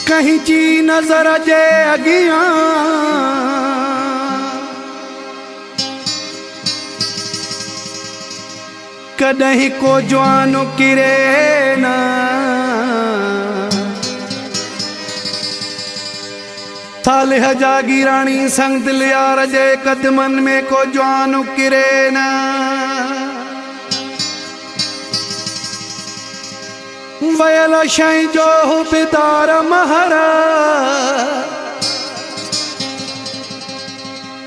कहीं जी नजर जे अगियां कदहीं को जवान किरे ना सालिह जागी रानी संग दिल यार जे कदमन में को जवान किरे ना वयल शई जो बिदार महरा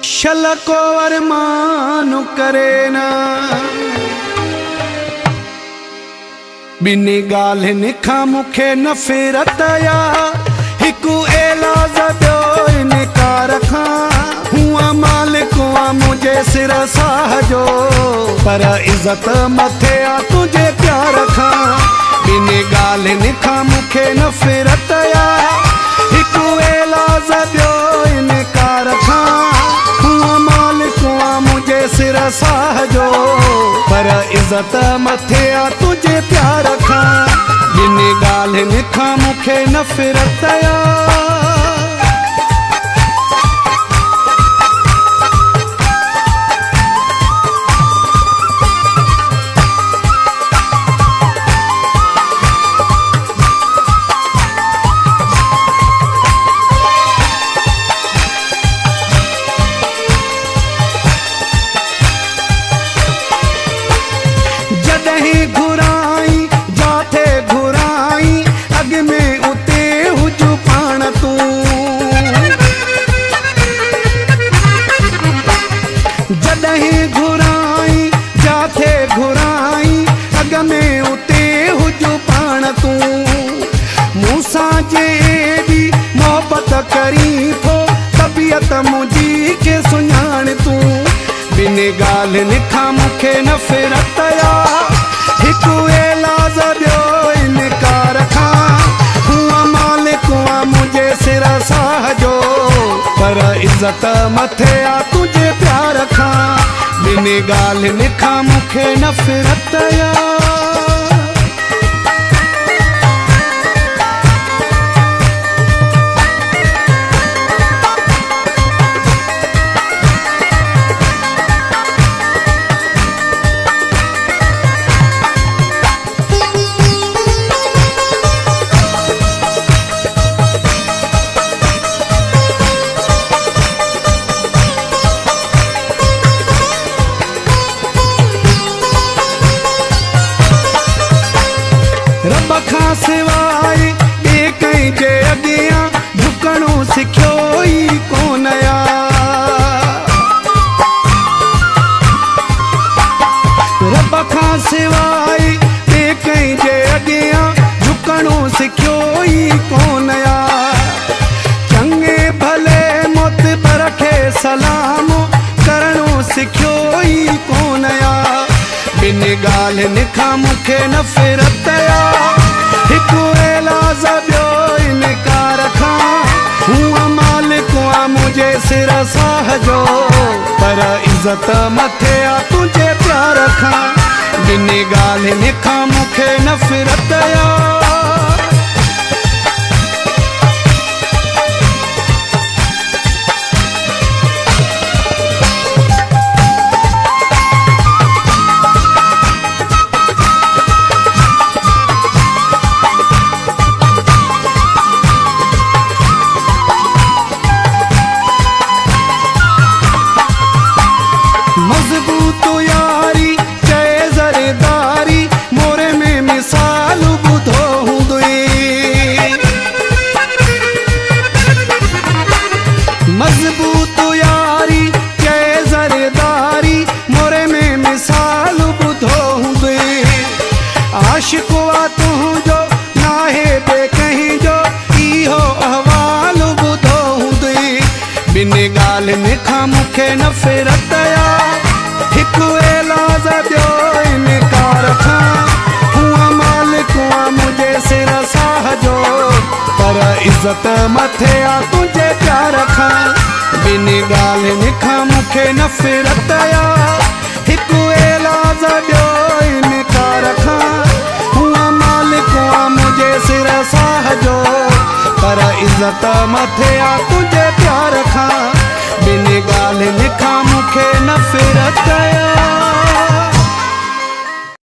शलको अरमान करे ना बिनी गाल्हिन खां मूंखे नफ़रत या हिकु एलाज़ ॿियो इनकार खां हुआ मालिक आ मुंहिंजे सिर साह जो पर इज़त मथे आ तुंहिंजे प्यार खां बिनी गाल्हिन खां मूंखे नफ़रत या हिकु एलाज़ ॿियो इनकार खां हुआ मालिक आ मुंहिंजे सिर साह जो पर इज़त मथे आ तुंहिंजे प्यार खां बिनी गाल्हिन खां मूंखे नफ़रत या करी थो तबियत मुंहिंजी के सुञाण तूं बिनी गाल्हिन खां मूंखे नफ़रत या हिकु एलाज़ ॿियो इनकार खां हुआ मालिक आ मुंहिंजे सिर साह जो पर इज़त मथे आ तुंहिंजे प्यार खां बिनी गाल्हिन खां मूंखे नफ़रत या रब खां सिवाय ॿिए कंहिं जे अॻियां झुकणो सिखियो ई कोन या रब खां सिवाय ॿिए कंहिं जे अॻियां झुकणो सिखियो ई कोन या चङे भले मोतबर खे सलाम करणो सिखियो ई कोन या बिनी गाल्हिन खां मूंखे नफ़रत या हिकु एलाज़ ॿियो इनकार खां हुआ मालिक आ मुंहिंजे सिर साह जो पर इज़त मथे आ तुंहिंजे प्यार खां बिनी गाल्हिन खां मूंखे नफ़रत या मज़बूत यारी चए ज़रेदारी मोरे में मिसाल ॿुधो हूंदई मज़बूत यारी चए ज़रेदारी मोरे में मिसाल ॿुधो हूंदई आशिक़ आ तुंहिंजो नाहे ॿिए कंहिं जो इहो अहवाल ॿुधो हूंदई बिनी गाल्हिन खां मूंखे नफ़रत या हिकु एलाज़ ॿियो इनकार खां हुआ मालिक आ मुंहिंजे सिर साह जो पर इज़त मथे आ तुंहिंजे प्यार खां बिनी गाल्हिन खां मूंखे नफ़रत या हिकु एलाज़ ॿियो इनकार खां हुआ मालिक आ मुंहिंजे सिर साह जो पर इज़्ज़त मथे आ तुंहिंजे प्यार खां, ॿिनि ॻाल्हियुनि खां मूंखे नफ़रत